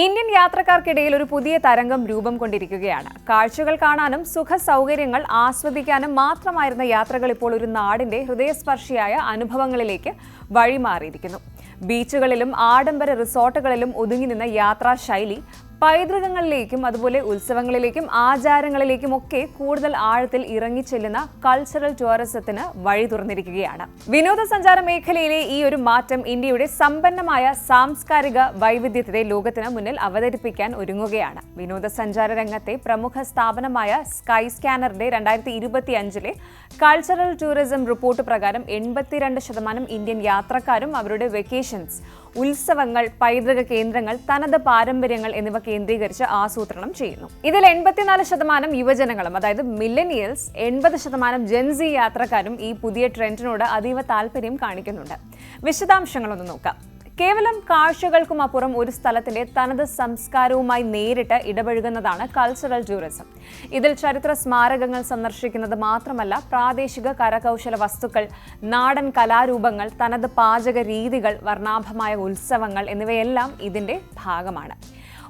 Indian യാത്രക്കാർക്കിടയിൽ ഒരു പുതിയ തരംഗം രൂപം കൊണ്ടിരിക്കുകയാണ്. കാഴ്ചകൾ കാണാനും സുഖ സൗകര്യങ്ങൾ ആസ്വദിക്കാനും മാത്രമായിരുന്ന യാത്രകൾ ഇപ്പോൾ ഒരു നാടിന്റെ ഹൃദയസ്പർശിയായ അനുഭവങ്ങളിലേക്ക് വഴിമാറിയിരിക്കുന്നു. ബീച്ചുകളിലും ആഡംബര റിസോർട്ടുകളിലും ഒതുങ്ങി നിന്ന യാത്രാ ശൈലി പൈതൃകങ്ങളിലേക്കും അതുപോലെ ഉത്സവങ്ങളിലേക്കും ആചാരങ്ങളിലേക്കും ഒക്കെ കൂടുതൽ ആഴത്തിൽ ഇറങ്ങിച്ചെല്ലുന്ന കൾച്ചറൽ ടൂറിസത്തിന് വഴി തുറന്നിരിക്കുകയാണ്. വിനോദസഞ്ചാര മേഖലയിലെ ഈ ഒരു മാറ്റം ഇന്ത്യയുടെ സമ്പന്നമായ സാംസ്കാരിക വൈവിധ്യത്തെ ലോകത്തിന് മുന്നിൽ അവതരിപ്പിക്കാൻ ഒരുങ്ങുകയാണ്. വിനോദസഞ്ചാര രംഗത്തെ പ്രമുഖ സ്ഥാപനമായ സ്കൈ സ്കാനറിന്റെ 2025 കൾച്ചറൽ ടൂറിസം റിപ്പോർട്ട് പ്രകാരം 82% ഇന്ത്യൻ യാത്രക്കാരും അവരുടെ വെക്കേഷൻസ്, ഉത്സവങ്ങൾ, പൈതൃക കേന്ദ്രങ്ങൾ, തനത് പാരമ്പര്യങ്ങൾ എന്നിവ കേന്ദ്രീകരിച്ച് ആസൂത്രണം ചെയ്യുന്നു. ഇതിൽ 84% യുവജനങ്ങളും, അതായത് മില്ലനിയൽസ്, 80% ജെൻസി യാത്രക്കാരും ഈ പുതിയ ട്രെൻഡിനോട് അതീവ താല്പര്യം കാണിക്കുന്നുണ്ട്. വിശദാംശങ്ങളൊന്ന് നോക്കാം. കേവലം കാഴ്ചകൾക്കും അപ്പുറം ഒരു സ്ഥലത്തിന്റെ തനത് സംസ്കാരവുമായി നേരിട്ട് ഇടപഴകുന്നതാണ് കൾച്ചറൽ ടൂറിസം. ഇതിൽ ചരിത്ര സ്മാരകങ്ങൾ സന്ദർശിക്കുന്നത് മാത്രമല്ല, പ്രാദേശിക കരകൗശല വസ്തുക്കൾ, നാടൻ കലാരൂപങ്ങൾ, തനത് പാചക രീതികൾ, വർണ്ണാഭമായ ഉത്സവങ്ങൾ എന്നിവയെല്ലാം ഇതിന്റെ ഭാഗമാണ്.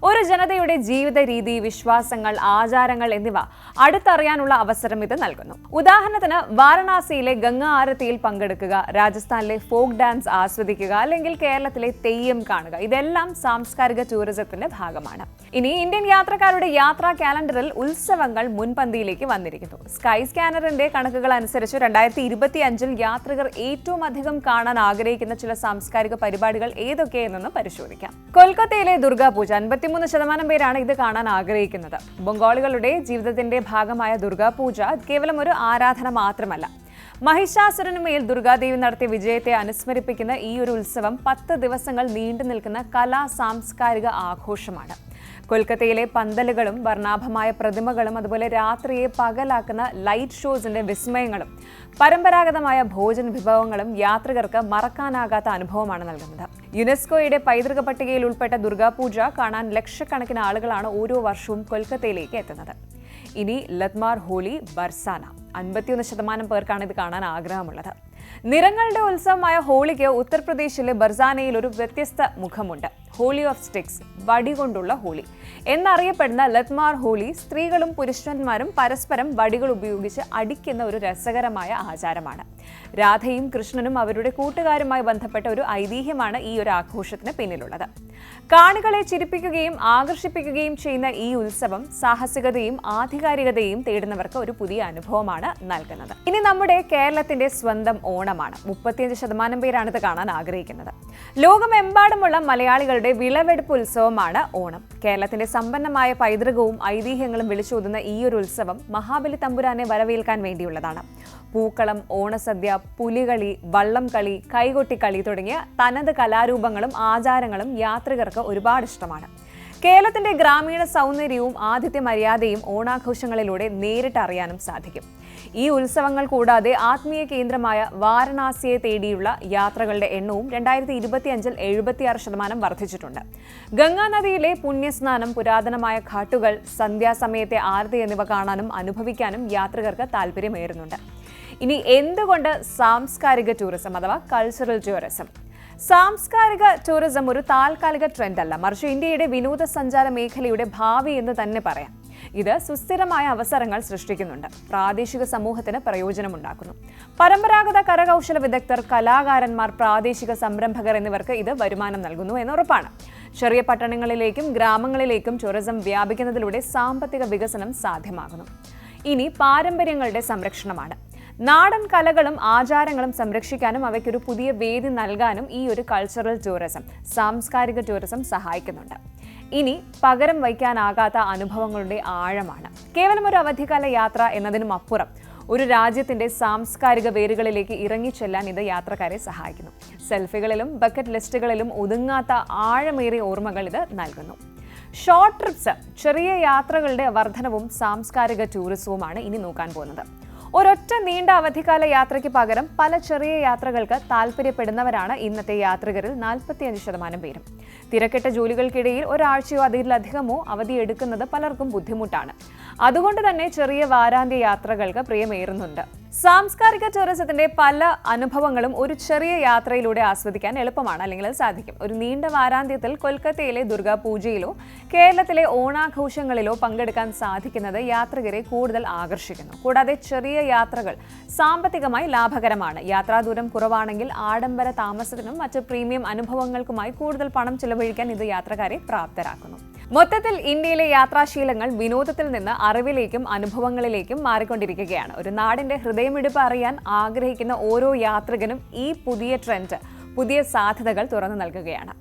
ഒരു ജനതയുടെ ജീവിത രീതി, വിശ്വാസങ്ങൾ, ആചാരങ്ങൾ എന്നിവ അടുത്തറിയാനുള്ള അവസരം ഇത് നൽകുന്നു. ഉദാഹരണത്തിന്, വാരണാസിയിലെ ഗംഗ ആരതിയിൽ പങ്കെടുക്കുക, രാജസ്ഥാനിലെ ഫോക്ക് ഡാൻസ് ആസ്വദിക്കുക, അല്ലെങ്കിൽ കേരളത്തിലെ തെയ്യം കാണുക. ഇതെല്ലാം സാംസ്കാരിക ടൂറിസത്തിന്റെ ഭാഗമാണ്. ഇനി ഇന്ത്യൻ യാത്രക്കാരുടെ യാത്രാ കാലണ്ടറിൽ ഉത്സവങ്ങൾ മുൻപന്തിയിലേക്ക് വന്നിരിക്കുന്നു. സ്കൈ സ്കാനറിന്റെ കണക്കുകൾ അനുസരിച്ച് 2025 യാത്രികർ ഏറ്റവും അധികം കാണാൻ ആഗ്രഹിക്കുന്ന ചില സാംസ്കാരിക പരിപാടികൾ ഏതൊക്കെയെന്നൊന്ന് പരിശോധിക്കാം. കൊൽക്കത്തയിലെ ദുർഗാപൂജ 53% പേരാണ് ഇത് കാണാൻ ആഗ്രഹിക്കുന്നത്. ബംഗാളികളുടെ ജീവിതത്തിന്റെ ഭാഗമായ ദുർഗാപൂജ കേവലം ഒരു ആരാധന മാത്രമല്ല. മഹിഷാസുരനുമേൽ ദുർഗാദേവി നടത്തിയ വിജയത്തെ അനുസ്മരിപ്പിക്കുന്ന ഈ ഒരു ഉത്സവം 10 ദിവസങ്ങൾ നീണ്ടു നിൽക്കുന്ന കലാ സാംസ്കാരിക ആഘോഷമാണ്. കൊൽക്കത്തയിലെ പന്തലുകളും വർണ്ണാഭമായ പ്രതിമകളും അതുപോലെ രാത്രിയെ പകലാക്കുന്ന ലൈറ്റ് ഷോസിന്റെ വിസ്മയങ്ങളും പരമ്പരാഗതമായ ഭോജന വിഭവങ്ങളും യാത്രികർക്ക് മറക്കാനാകാത്ത അനുഭവമാണ് നൽകുന്നത്. യുനെസ്കോയുടെ പൈതൃക പട്ടികയിൽ ഉൾപ്പെട്ട ദുർഗാപൂജ കാണാൻ ലക്ഷക്കണക്കിന് ആളുകളാണ് ഓരോ വർഷവും കൊൽക്കത്തയിലേക്ക് എത്തുന്നത്. ഇനി ലത്മാർ ഹോളി ബർസാന 51% പേർക്കാണ് ഇത് കാണാൻ ആഗ്രഹമുള്ളത്. നിറങ്ങളുടെ ഉത്സവമായ ഹോളിക്ക് ഉത്തർപ്രദേശിലെ ബർസാനയിൽ ഒരു വ്യത്യസ്ത മുഖമുണ്ട്. ഹോളി ഓഫ് സ്റ്റിക്സ്, വടി കൊണ്ടുള്ള ഹോളി എന്നറിയപ്പെടുന്ന ലത്മാർ ഹോളി സ്ത്രീകളും പുരുഷന്മാരും പരസ്പരം വടികൾ ഉപയോഗിച്ച് അടിക്കുന്ന ഒരു രസകരമായ ആചാരമാണ്. രാധയും കൃഷ്ണനും അവരുടെ കൂട്ടുകാരുമായി ബന്ധപ്പെട്ട ഒരു ഐതിഹ്യമാണ് ഈ ഒരു ആഘോഷത്തിന് പിന്നിലുള്ളത്. കാണികളെ ചിരിപ്പിക്കുകയും ആകർഷിപ്പിക്കുകയും ചെയ്യുന്ന ഈ ഉത്സവം സാഹസികതയും ആധികാരികതയും തേടുന്നവർക്ക് ഒരു പുതിയ അനുഭവമാണ് നൽകുന്നത്. ഇനി നമ്മുടെ കേരളത്തിന്റെ സ്വന്തം ഓണമാണ്. 35% പേരാണ് ഇത് കാണാൻ ആഗ്രഹിക്കുന്നത്. ലോകമെമ്പാടുമുള്ള മലയാളികളുടെ വിളവെടുപ്പ് ഉത്സവമാണ് ഓണം. കേരളത്തിന്റെ സമ്പന്നമായ പൈതൃകവും ഐതിഹ്യങ്ങളും വിളിച്ചോതുന്ന ഈ ഒരു ഉത്സവം മഹാബലി തമ്പുരാനെ വരവേൽക്കാൻ വേണ്ടിയുള്ളതാണ്. പൂക്കളം, ഓണസദ്യ, പുലികളി, വള്ളംകളി, കൈകൊട്ടിക്കളി തുടങ്ങിയ തനത് കലാരൂപങ്ങളും ആചാരങ്ങളും യാത്രികർക്ക് ഒരുപാട് ഇഷ്ടമാണ്. കേരളത്തിന്റെ ഗ്രാമീണ സൗന്ദര്യവും ആതിഥ്യ മര്യാദയും ഓണാഘോഷങ്ങളിലൂടെ നേരിട്ട് അറിയാനും സാധിക്കും. ഈ ഉത്സവങ്ങൾ കൂടാതെ ആത്മീയ കേന്ദ്രമായ വാരണാസിയെ തേടിയുള്ള യാത്രകളുടെ എണ്ണവും 2025 76% വർദ്ധിച്ചിട്ടുണ്ട്. ഗംഗാനദിയിലെ പുണ്യസ്നാനം, പുരാതനമായ ഘാട്ടുകൾ, സന്ധ്യാസമയത്തെ ആരതി എന്നിവ കാണാനും അനുഭവിക്കാനും യാത്രികർക്ക് താല്പര്യമേറുന്നുണ്ട്. ഇനി എന്തുകൊണ്ട് സാംസ്കാരിക ടൂറിസം അഥവാ കൾച്ചറൽ ടൂറിസം? സാംസ്കാരിക ടൂറിസം ഒരു താൽക്കാലിക ട്രെൻഡല്ല, മറിച്ച് ഇന്ത്യയുടെ വിനോദസഞ്ചാര മേഖലയുടെ ഭാവി എന്ന് തന്നെ പറയാം. ഇത് സുസ്ഥിരമായ അവസരങ്ങൾ സൃഷ്ടിക്കുന്നുണ്ട്, പ്രാദേശിക സമൂഹത്തിന് പ്രയോജനമുണ്ടാക്കുന്നു. പരമ്പരാഗത കരകൗശല വിദഗ്ധർ, കലാകാരന്മാർ, പ്രാദേശിക സംരംഭകർ എന്നിവർക്ക് ഇത് വരുമാനം നൽകുന്നു എന്നുറപ്പാണ്. ചെറിയ പട്ടണങ്ങളിലേക്കും ഗ്രാമങ്ങളിലേക്കും ടൂറിസം വ്യാപിക്കുന്നതിലൂടെ സാമ്പത്തിക വികസനം സാധ്യമാകുന്നു. ഇനി പാരമ്പര്യങ്ങളുടെ സംരക്ഷണമാണ്. നാടൻ കലകളും ആചാരങ്ങളും സംരക്ഷിക്കാനും അവയ്ക്കൊരു പുതിയ വേദി നൽകാനും ഈ ഒരു കൾച്ചറൽ ടൂറിസം, സാംസ്കാരിക ടൂറിസം സഹായിക്കുന്നുണ്ട്. ഇനി പകരം വയ്ക്കാനാകാത്ത അനുഭവങ്ങളുടെ ആഴമാണ്. കേവലം ഒരു അവധിക്കാല യാത്ര എന്നതിനും അപ്പുറം ഒരു രാജ്യത്തിന്റെ സാംസ്കാരിക വേരുകളിലേക്ക് ഇറങ്ങിച്ചെല്ലാൻ ഇത് യാത്രക്കാരെ സഹായിക്കുന്നു. സെൽഫികളിലും ബക്കറ്റ് ലിസ്റ്റുകളിലും ഒതുങ്ങാത്ത ആഴമേറിയ ഓർമ്മകൾ ഇത് നൽകുന്നു. ഷോർട്ട് ട്രിപ്സ്, ചെറിയ യാത്രകളുടെ വർധനവും സാംസ്കാരിക ടൂറിസവുമാണ് ഇനി നോക്കാൻ പോകുന്നത്. ഒരൊറ്റ നീണ്ട അവധിക്കാല യാത്രയ്ക്ക് പകരം പല ചെറിയ യാത്രകൾക്ക് താല്പര്യപ്പെടുന്നവരാണ് ഇന്നത്തെ യാത്രികരിൽ 45% പേരും. തിരക്കിട്ട ജോലികൾക്കിടയിൽ ഒരാഴ്ചയോ അതിലധികമോ അവധിയെടുക്കുന്നത് പലർക്കും ബുദ്ധിമുട്ടാണ്. അതുകൊണ്ട് തന്നെ ചെറിയ വാരാന്ത്യ യാത്രകൾക്ക് പ്രിയമേറുന്നുണ്ട്. സാംസ്കാരിക ടൂറിസത്തിന്റെ പല അനുഭവങ്ങളും ഒരു ചെറിയ യാത്രയിലൂടെ ആസ്വദിക്കാൻ എളുപ്പമാണ്, അല്ലെങ്കിൽ അത് സാധിക്കും. ഒരു നീണ്ട വാരാന്ത്യത്തിൽ കൊൽക്കത്തയിലെ ദുർഗാപൂജയിലോ കേരളത്തിലെ ഓണാഘോഷങ്ങളിലോ പങ്കെടുക്കാൻ സാധിക്കുന്നത് യാത്രികരെ കൂടുതൽ ആകർഷിക്കുന്നു. കൂടാതെ ചെറിയ യാത്രകൾ സാമ്പത്തികമായി ലാഭകരമാണ്. യാത്രാദൂരം കുറവാണെങ്കിൽ ആഡംബര താമസത്തിനും മറ്റ് പ്രീമിയം അനുഭവങ്ങൾക്കുമായി കൂടുതൽ പണം ചിലവഴിക്കാൻ ഇത് യാത്രക്കാരെ പ്രാപ്തരാക്കുന്നു. മൊത്തത്തിൽ ഇന്ത്യയിലെ യാത്രാശീലങ്ങൾ വിനോദത്തിൽ നിന്ന് അറിവിലേക്കും അനുഭവങ്ങളിലേക്കും മാറിക്കൊണ്ടിരിക്കുകയാണ്. ഒരു നാടിന്റെ ഹൃദയമിടിപ്പ് അറിയാൻ ആഗ്രഹിക്കുന്ന ഓരോ യാത്രികനും ഈ പുതിയ ട്രെൻഡ് പുതിയ സാധ്യതകൾ തുറന്നു നൽകുകയാണ്.